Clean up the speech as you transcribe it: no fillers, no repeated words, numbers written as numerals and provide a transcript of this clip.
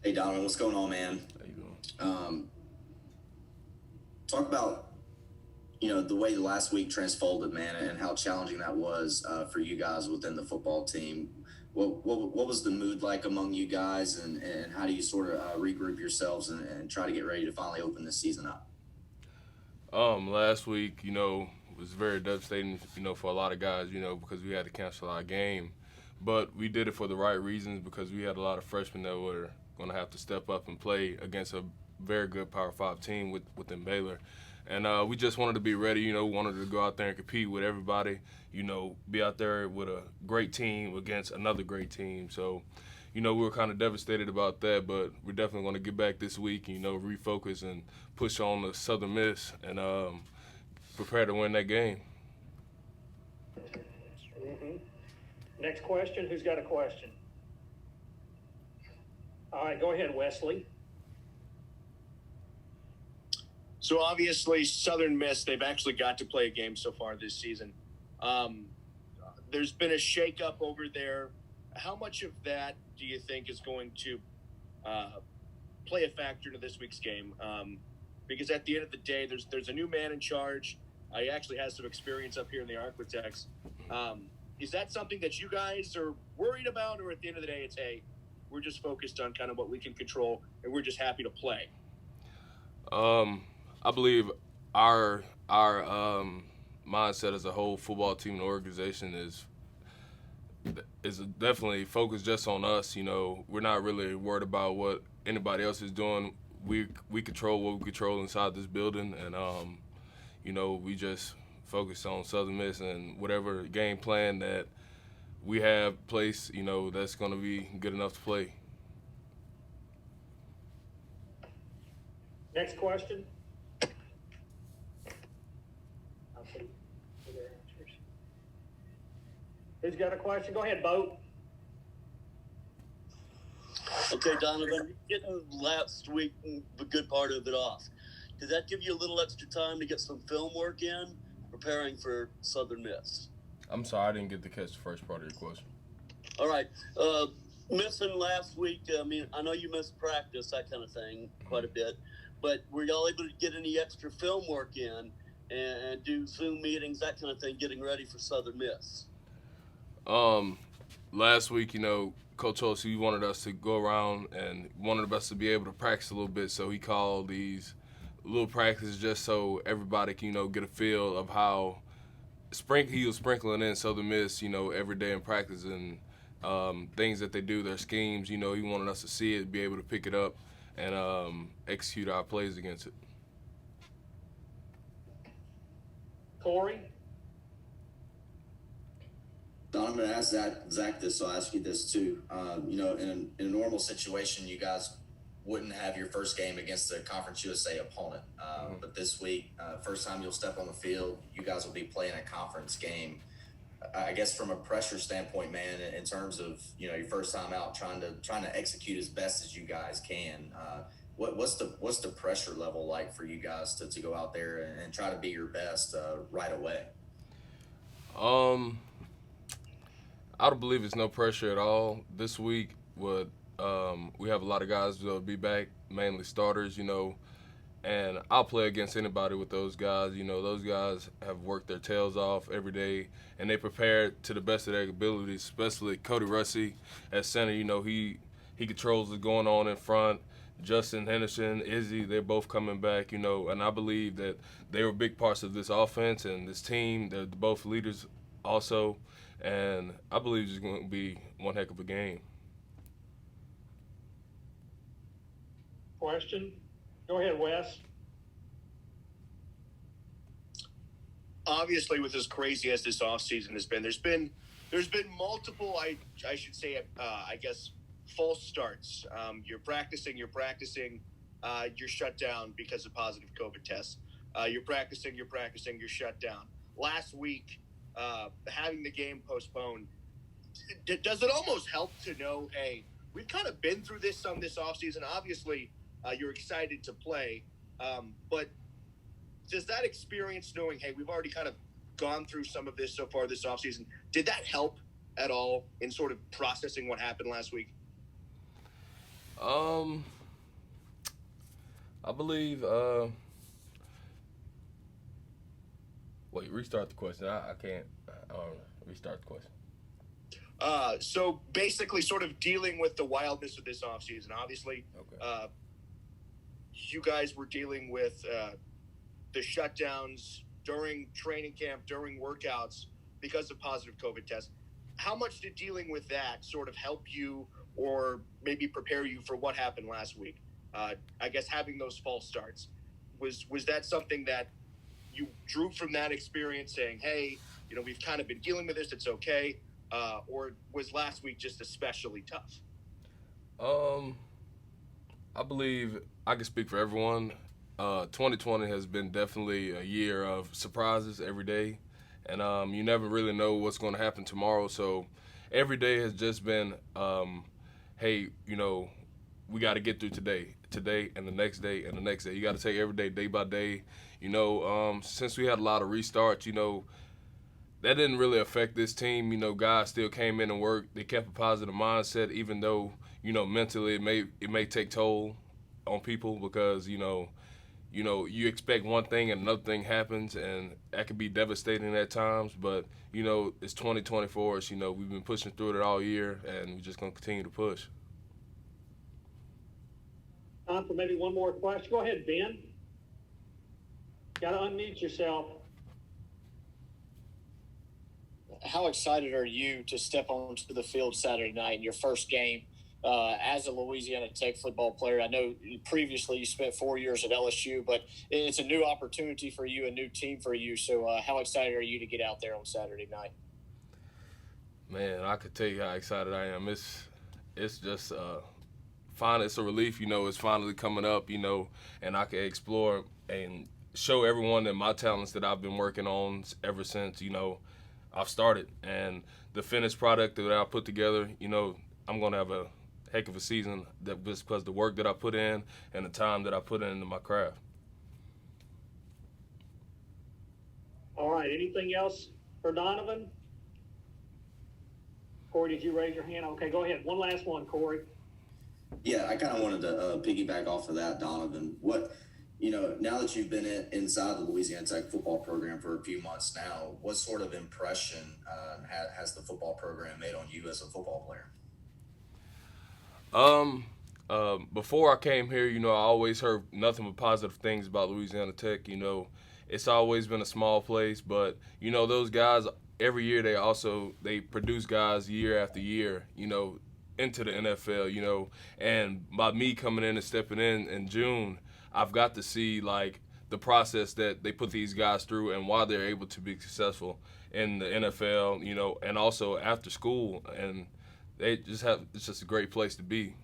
Hey, Donovan, what's going on, man? How you doing? Talk about the way the last week transfolded, man, and how challenging that was for you guys within the football team. What was the mood like among you guys, and how do you sort of regroup yourselves and try to get ready to finally open this season up? Last week, was very devastating, for a lot of guys, because we had to cancel our game. But we did it for the right reasons because we had a lot of freshmen that were going to have to step up and play against a very good Power Five team within Baylor. And we just wanted to be ready, wanted to go out there and compete with everybody, be out there with a great team against another great team. So, we were kind of devastated about that, but we're definitely going to get back this week, refocus and push on the Southern Miss and prepare to win that game. Mm-hmm. Next question. Who's got a question? All right, go ahead, Wesley. So obviously, Southern Miss, they've actually got to play a game so far this season. Um, there's been a shakeup over there. How much of that do you think is going to uh, play a factor into this week's game? Because at the end of the day, there's a new man in charge. He actually has some experience up here in the Architects. Is that something that you guys are worried about, or at the end of the day, it's, hey, we're just focused on kind of what we can control, and we're just happy to play? I believe our mindset as a whole football team and organization is definitely focused just on us. We're not really worried about what anybody else is doing. We control what we control inside this building, and we just focus on Southern Miss and whatever game plan that we have placed. That's going to be good enough to play. Next question. I'll see their answers. Who's got a question? Go ahead, Bo. Okay, Donovan, getting last week the good part of it off. Did that give you a little extra time to get some film work in, preparing for Southern Miss? I'm sorry, I didn't get to catch the first part of your question. All right. Missing last week, I know you missed practice, that kind of thing, quite a bit. But were y'all able to get any extra film work in and do Zoom meetings, that kind of thing, getting ready for Southern Miss? Last week, Coach Olsen, he wanted us to go around and wanted us to be able to practice a little bit. So he called these little practices just so everybody can, get a feel of how he was sprinkling in Southern Miss, every day in practice and things that they do, their schemes. He wanted us to see it, be able to pick it up, and execute our plays against it. Corey. Donovan asked Zach this, so I'll ask you this too. In a normal situation, you guys wouldn't have your first game against a Conference USA opponent. But this week, first time you'll step on the field, you guys will be playing a conference game. I guess from a pressure standpoint, man, in terms of your first time out, trying to execute as best as you guys can. What's the pressure level like for you guys to go out there and try to be your best right away? I don't believe it's no pressure at all. This week, we have a lot of guys that'll be back, mainly starters, and I'll play against anybody with those guys. Those guys have worked their tails off every day, and they prepare to the best of their abilities, especially Cody Russi at center. He controls what's going on in front. Justin Henderson, Izzy, they're both coming back, and I believe that they were big parts of this offense and this team. They're both leaders also, and I believe it's going to be one heck of a game. Question. Go ahead, Wes. Obviously, with as crazy as this offseason has been, there's been multiple, I should say, I guess, false starts. You're practicing, you're shut down because of positive COVID tests. You're practicing, you're shut down. Last week, having the game postponed, does it almost help to know, hey, we've kind of been through this offseason? Obviously, you're excited to play, but does that experience knowing, hey, we've already kind of gone through some of this so far this offseason, did that help at all in sort of processing what happened last week? I believe. Wait, restart the question. I can't restart the question. So basically, sort of dealing with the wildness of this offseason. Obviously, Okay. You guys were dealing with the shutdowns during training camp, during workouts because of positive COVID tests. How much did dealing with that sort of help you or maybe prepare you for what happened last week? I guess having those false starts. Was that something that you drew from that experience saying, hey, we've kind of been dealing with this, it's okay? Or was last week just especially tough? I believe I can speak for everyone. 2020 has been definitely a year of surprises every day, and you never really know what's going to happen tomorrow. So every day has just been, hey, we got to get through today, and the next day, and the next day. You got to take every day by day. Since we had a lot of restarts, that didn't really affect this team. Guys still came in and worked. They kept a positive mindset, even though mentally it may take toll on people because you expect one thing and another thing happens, and that could be devastating at times. But it's 2024. So, we've been pushing through it all year, and we're just gonna continue to push. Time for maybe one more question. Go ahead, Ben. Got to unmute yourself. How excited are you to step onto the field Saturday night in your first game as a Louisiana Tech football player? I know previously you spent 4 years at LSU, but it's a new opportunity for you, a new team for you. So how excited are you to get out there on Saturday night? Man, I could tell you how excited I am. It's just it's a relief, it's finally coming up, and I can explore and show everyone that my talents that I've been working on ever since, I've started. And the finished product that I put together, I'm going to have a heck of a season just because the work that I put in and the time that I put into my craft. All right. Anything else for Donovan? Corey, did you raise your hand? Okay, go ahead. One last one, Corey. Yeah, I kind of wanted to piggyback off of that, Donovan. Now that you've been inside the Louisiana Tech football program for a few months now, what sort of impression has the football program made on you as a football player? Before I came here, I always heard nothing but positive things about Louisiana Tech. It's always been a small place, but those guys every year they produce guys year after year, into the NFL, and by me coming in and stepping in June, I've got to see like the process that they put these guys through and why they're able to be successful in the NFL, and also after school, and it's just a great place to be.